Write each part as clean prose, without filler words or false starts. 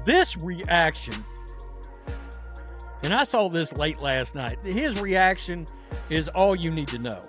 this reaction, and I saw this late last night, his reaction is all you need to know.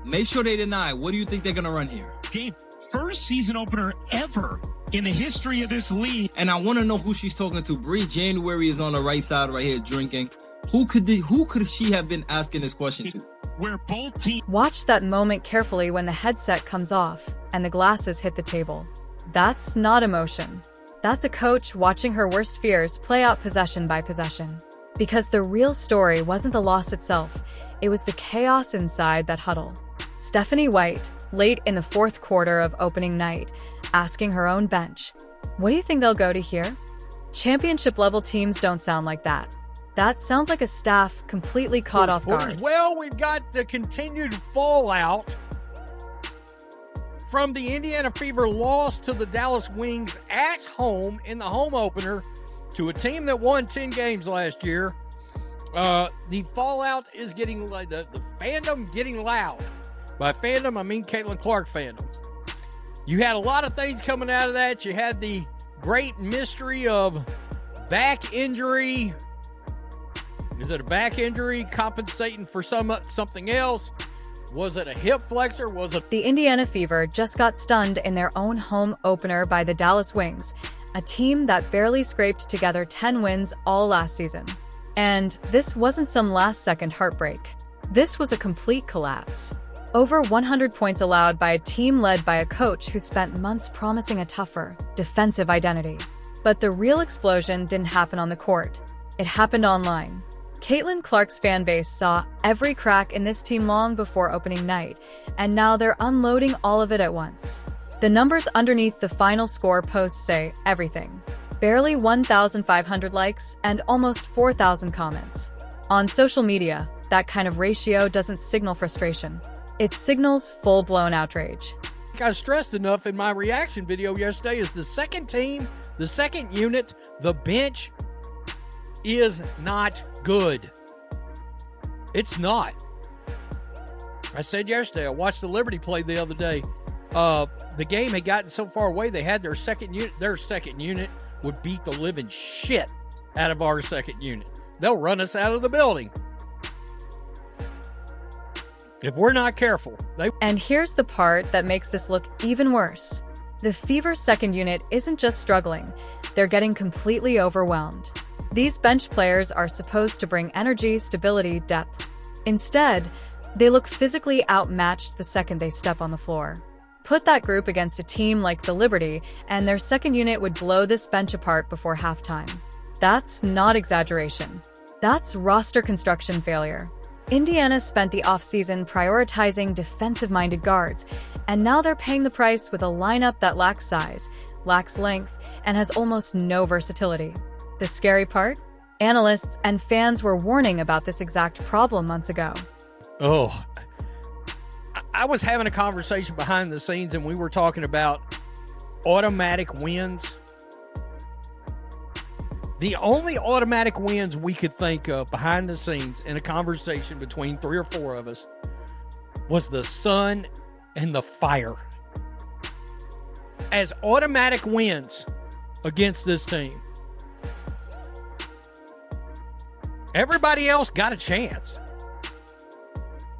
Make sure they deny. What do you think they're going to run here? Okay, first season opener ever in the history of this league. And I want to know who she's talking to. Bree January is on the right side right here drinking. Who could she have been asking this question to? Where both teams... Watch that moment carefully when the headset comes off and the glasses hit the table. That's not emotion. That's a coach watching her worst fears play out possession by possession. Because the real story wasn't the loss itself, it was the chaos inside that huddle. Stephanie White, late in the fourth quarter of opening night, asking her own bench, "What do you think they'll go to here?" Championship-level teams don't sound like that. That sounds like a staff completely caught off guard. Well, we've got the continued fallout from the Indiana Fever loss to the Dallas Wings at home in the home opener to a team that won 10 games last year. The fallout is getting, the fandom getting loud. By fandom, I mean Caitlin Clark fandom. You had a lot of things coming out of that. You had the great mystery of back injury. Is it a back injury compensating for something else? Was it a hip flexor? Was it... The Indiana Fever just got stunned in their own home opener by the Dallas Wings, a team that barely scraped together 10 wins all last season. And this wasn't some last-second heartbreak. This was a complete collapse. Over 100 points allowed by a team led by a coach who spent months promising a tougher, defensive identity. But the real explosion didn't happen on the court. It happened online. Caitlin Clark's fan base saw every crack in this team long before opening night, and now they're unloading all of it at once. The numbers underneath the final score posts say everything. Barely 1,500 likes and almost 4,000 comments. On social media, that kind of ratio doesn't signal frustration. It signals full-blown outrage. I stressed enough in my reaction video yesterday is the second team, the second unit, the bench is not good. It's not. I said yesterday, I watched the Liberty play the other day. The game had gotten so far away, they had their second unit. Their second unit would beat the living shit out of our second unit. They'll run us out of the building if we're not careful. And here's the part that makes this look even worse. The Fever's second unit isn't just struggling, they're getting completely overwhelmed. These bench players are supposed to bring energy, stability, depth. Instead, they look physically outmatched the second they step on the floor. Put that group against a team like the Liberty, and their second unit would blow this bench apart before halftime. That's not exaggeration. That's roster construction failure. Indiana spent the offseason prioritizing defensive-minded guards, and now they're paying the price with a lineup that lacks size, lacks length, and has almost no versatility. The scary part? Analysts and fans were warning about this exact problem months ago. Oh, I was having a conversation behind the scenes and we were talking about automatic wins. The only automatic wins we could think of behind the scenes in a conversation between 3 or 4 of us was the Sun and the Fire as automatic wins against this team. Everybody else got a chance.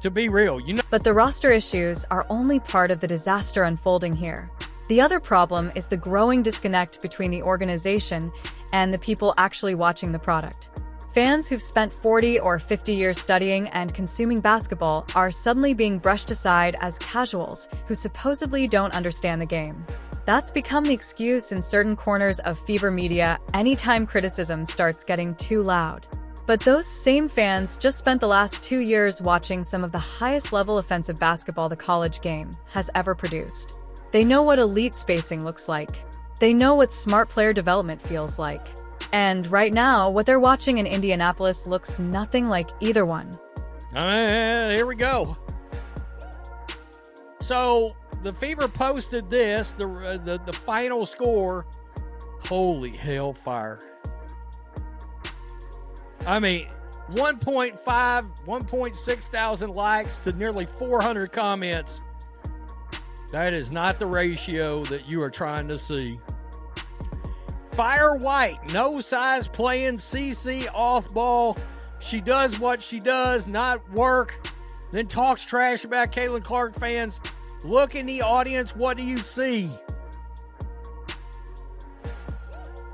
To be real, you know. But the roster issues are only part of the disaster unfolding here. The other problem is the growing disconnect between the organization and the people actually watching the product. Fans who've spent 40 or 50 years studying and consuming basketball are suddenly being brushed aside as casuals who supposedly don't understand the game. That's become the excuse in certain corners of Fever media anytime criticism starts getting too loud. But those same fans just spent the last 2 years watching some of the highest level offensive basketball the college game has ever produced. They know what elite spacing looks like. They know what smart player development feels like. And right now, what they're watching in Indianapolis looks nothing like either one. Here we go. So the Fever posted this, the final score. Holy hellfire. I mean, 1.5, 1.6 thousand likes to nearly 400 comments. That is not the ratio that you are trying to see. Fire White, no size playing CC off ball. She does what she does, not work. Then talks trash about Caitlin Clark fans. Look in the audience, what do you see?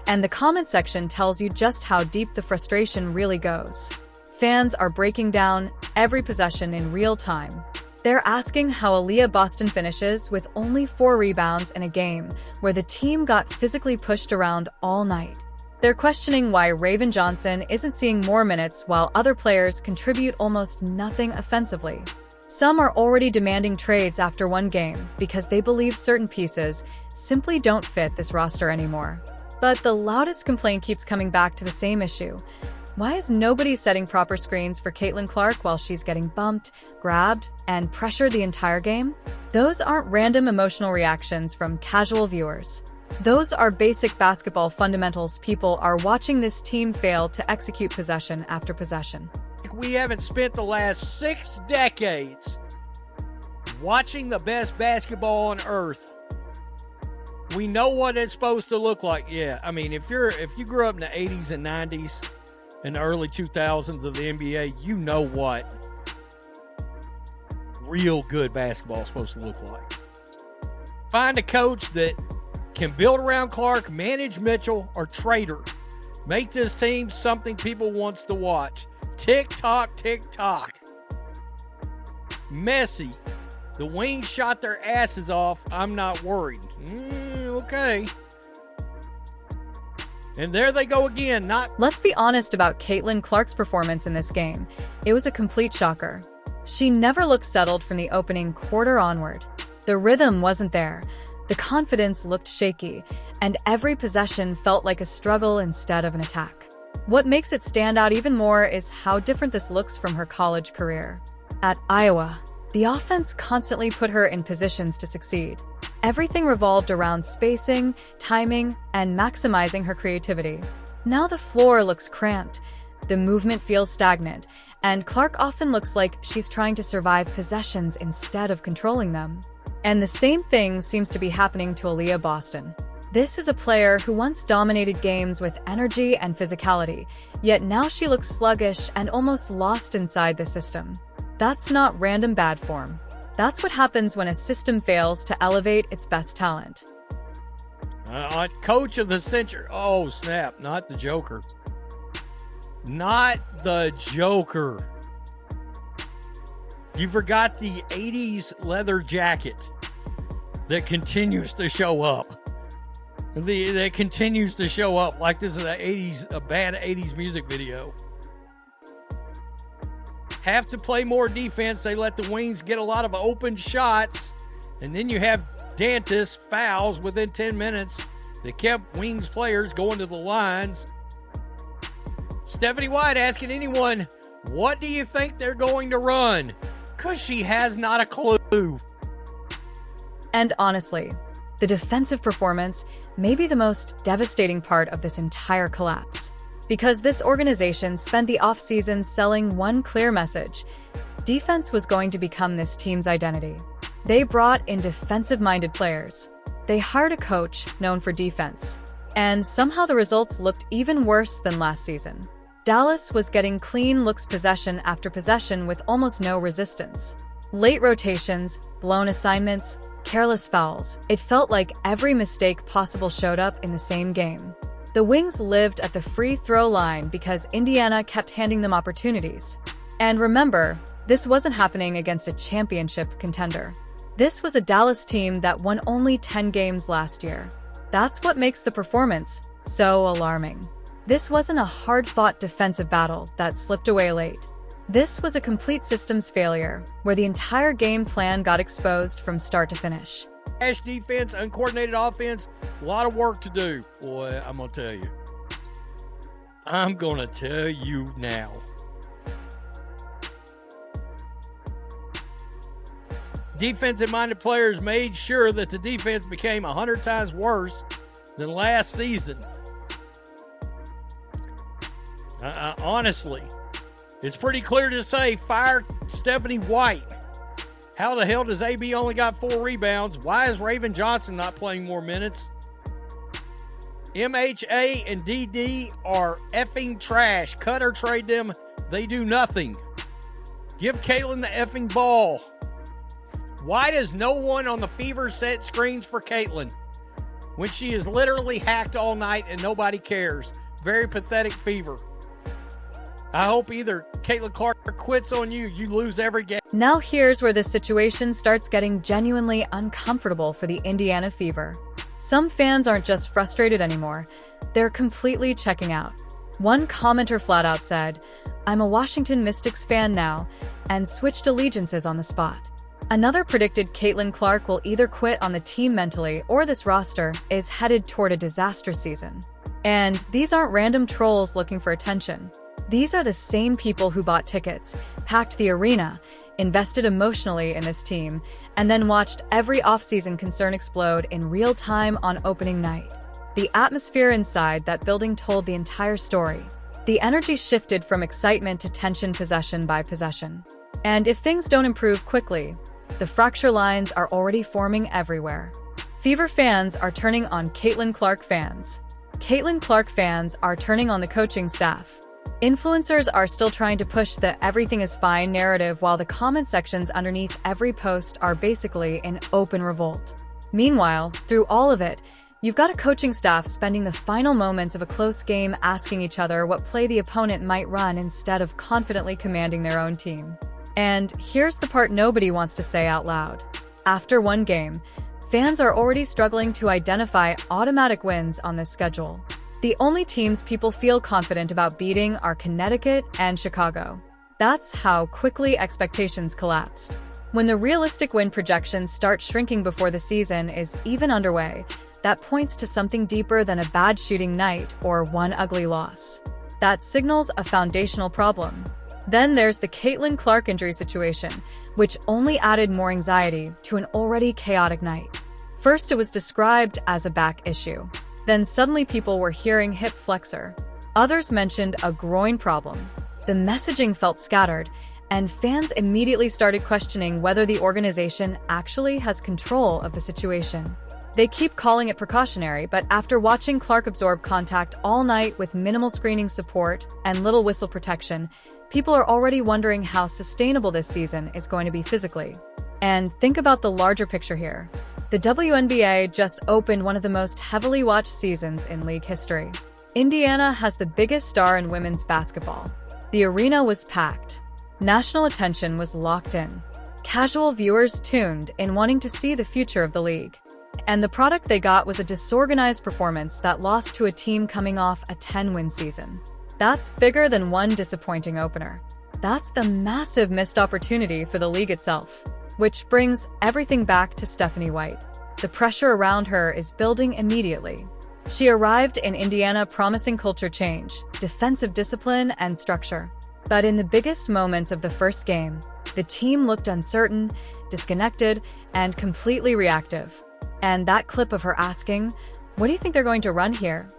And the comment section tells you just how deep the frustration really goes. Fans are breaking down every possession in real time. They're asking how Aaliyah Boston finishes with only 4 rebounds in a game where the team got physically pushed around all night. They're questioning why Raven Johnson isn't seeing more minutes while other players contribute almost nothing offensively. Some are already demanding trades after one game because they believe certain pieces simply don't fit this roster anymore. But the loudest complaint keeps coming back to the same issue. Why is nobody setting proper screens for Caitlin Clark while she's getting bumped, grabbed, and pressured the entire game? Those aren't random emotional reactions from casual viewers. Those are basic basketball fundamentals people are watching this team fail to execute possession after possession. We haven't spent the last 6 decades watching the best basketball on earth. We know what it's supposed to look like. Yeah, I mean, if you grew up in the 80s and 90s and the early 2000s of the NBA, you know what real good basketball is supposed to look like. Find a coach that can build around Clark, manage Mitchell, or trade her. Make this team something people wants to watch. Tick-tock, tick-tock. Messy. The Wings shot their asses off. I'm not worried. Okay. And there they go again. Let's be honest about Caitlin Clark's performance in this game. It was a complete shocker. She never looked settled from the opening quarter onward. The rhythm wasn't there. The confidence looked shaky, and every possession felt like a struggle instead of an attack. What makes it stand out even more is how different this looks from her college career. At Iowa, the offense constantly put her in positions to succeed. Everything revolved around spacing, timing, and maximizing her creativity. Now the floor looks cramped, the movement feels stagnant, and Clark often looks like she's trying to survive possessions instead of controlling them. And the same thing seems to be happening to Aaliyah Boston. This is a player who once dominated games with energy and physicality, yet now she looks sluggish and almost lost inside the system. That's not random bad form. That's what happens when a system fails to elevate its best talent. Coach of the century. Oh, snap. Not the Joker. Not the Joker. You forgot the 80s leather jacket that continues to show up. That continues to show up like this is a bad 80s music video. Have to play more defense. They let the Wings get a lot of open shots. And then you have Dantas fouls within 10 minutes that kept Wings players going to the lines. Stephanie White asking anyone, what do you think they're going to run? Because she has not a clue. And honestly, the defensive performance may be the most devastating part of this entire collapse. Because this organization spent the offseason selling one clear message: defense was going to become this team's identity. They brought in defensive-minded players. They hired a coach known for defense. And somehow the results looked even worse than last season. Dallas was getting clean looks possession after possession with almost no resistance. Late rotations, blown assignments, careless fouls. It felt like every mistake possible showed up in the same game. The Wings lived at the free throw line because Indiana kept handing them opportunities. And remember, this wasn't happening against a championship contender. This was a Dallas team that won only 10 games last year. That's what makes the performance so alarming. This wasn't a hard-fought defensive battle that slipped away late. This was a complete systems failure, where the entire game plan got exposed from start to finish. Defense, uncoordinated offense, a lot of work to do. Boy, I'm going to tell you. I'm going to tell you now. Defensive-minded players made sure that the defense became 100 times worse than last season. Honestly, it's pretty clear to say fire Stephanie White. How the hell does AB only got 4 rebounds? Why is Raven Johnson not playing more minutes? MHA and DD are effing trash. Cut or trade them. They do nothing. Give Caitlin the effing ball. Why does no one on the Fever set screens for Caitlin when she is literally hacked all night and nobody cares? Very pathetic, Fever. I hope either Caitlin Clark quits on you, you lose every game. Now here's where the situation starts getting genuinely uncomfortable for the Indiana Fever. Some fans aren't just frustrated anymore, they're completely checking out. One commenter flat out said, "I'm a Washington Mystics fan now," and switched allegiances on the spot. Another predicted Caitlin Clark will either quit on the team mentally or this roster is headed toward a disaster season. And these aren't random trolls looking for attention. These are the same people who bought tickets, packed the arena, invested emotionally in this team, and then watched every offseason concern explode in real time on opening night. The atmosphere inside that building told the entire story. The energy shifted from excitement to tension possession by possession. And if things don't improve quickly, the fracture lines are already forming everywhere. Fever fans are turning on Caitlin Clark fans. Caitlin Clark fans are turning on the coaching staff. Influencers are still trying to push the "everything is fine" narrative while the comment sections underneath every post are basically in open revolt. Meanwhile, through all of it, you've got a coaching staff spending the final moments of a close game asking each other what play the opponent might run instead of confidently commanding their own team. And here's the part nobody wants to say out loud. After one game, fans are already struggling to identify automatic wins on this schedule. The only teams people feel confident about beating are Connecticut and Chicago. That's how quickly expectations collapsed. When the realistic win projections start shrinking before the season is even underway, that points to something deeper than a bad shooting night or one ugly loss. That signals a foundational problem. Then there's the Caitlin Clark injury situation, which only added more anxiety to an already chaotic night. First, it was described as a back issue. Then suddenly people were hearing hip flexor. Others mentioned a groin problem. The messaging felt scattered, and fans immediately started questioning whether the organization actually has control of the situation. They keep calling it precautionary, but after watching Clark absorb contact all night with minimal screening support and little whistle protection, people are already wondering how sustainable this season is going to be physically. And think about the larger picture here. The WNBA just opened one of the most heavily watched seasons in league history. Indiana has the biggest star in women's basketball. The arena was packed. National attention was locked in. Casual viewers tuned in wanting to see the future of the league. And the product they got was a disorganized performance that lost to a team coming off a 10-win season. That's bigger than one disappointing opener. That's the massive missed opportunity for the league itself. Which brings everything back to Stephanie White. The pressure around her is building immediately. She arrived in Indiana promising culture change, defensive discipline, and structure. But in the biggest moments of the first game, the team looked uncertain, disconnected, and completely reactive. And that clip of her asking, "What do you think they're going to run here?"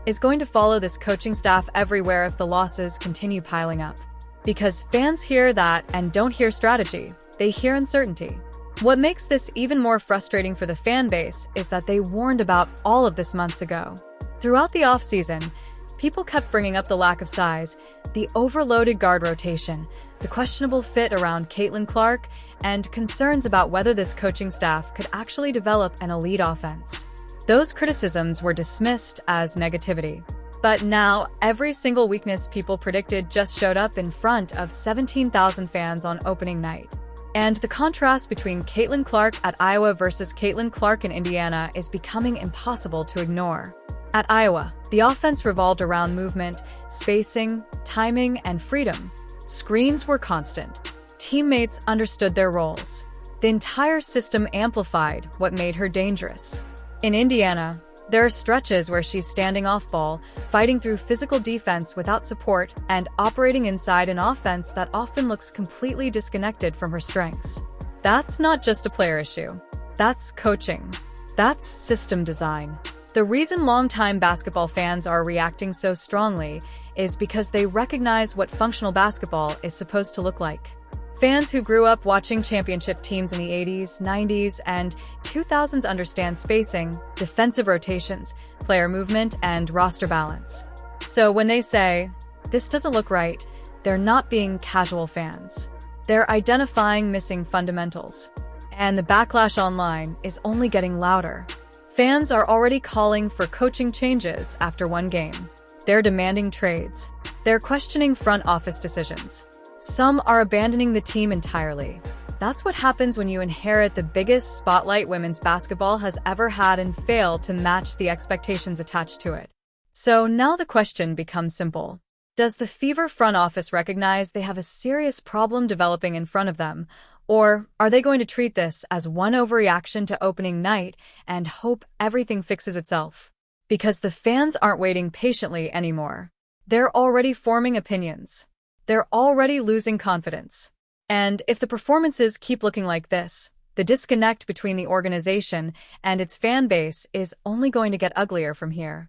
is going to follow this coaching staff everywhere if the losses continue piling up. Because fans hear that and don't hear strategy, they hear uncertainty. What makes this even more frustrating for the fan base is that they warned about all of this months ago. Throughout the offseason, people kept bringing up the lack of size, the overloaded guard rotation, the questionable fit around Caitlin Clark, and concerns about whether this coaching staff could actually develop an elite offense. Those criticisms were dismissed as negativity. But now, every single weakness people predicted just showed up in front of 17,000 fans on opening night. And the contrast between Caitlin Clark at Iowa versus Caitlin Clark in Indiana is becoming impossible to ignore. At Iowa, the offense revolved around movement, spacing, timing, and freedom. Screens were constant. Teammates understood their roles. The entire system amplified what made her dangerous. In Indiana, there are stretches where she's standing off ball, fighting through physical defense without support, and operating inside an offense that often looks completely disconnected from her strengths. That's not just a player issue. That's coaching. That's system design. The reason longtime basketball fans are reacting so strongly is because they recognize what functional basketball is supposed to look like. Fans who grew up watching championship teams in the 80s, 90s, and 2000s understand spacing, defensive rotations, player movement and roster balance. So when they say, "This doesn't look right," they're not being casual fans. They're identifying missing fundamentals. And the backlash online is only getting louder. Fans are already calling for coaching changes after one game. They're demanding trades. They're questioning front office decisions. Some are abandoning the team entirely. That's what happens when you inherit the biggest spotlight women's basketball has ever had and fail to match the expectations attached to it. So now the question becomes simple. Does the Fever front office recognize they have a serious problem developing in front of them, or are they going to treat this as one overreaction to opening night and hope everything fixes itself? Because the fans aren't waiting patiently anymore. They're already forming opinions. They're already losing confidence. And if the performances keep looking like this, the disconnect between the organization and its fan base is only going to get uglier from here.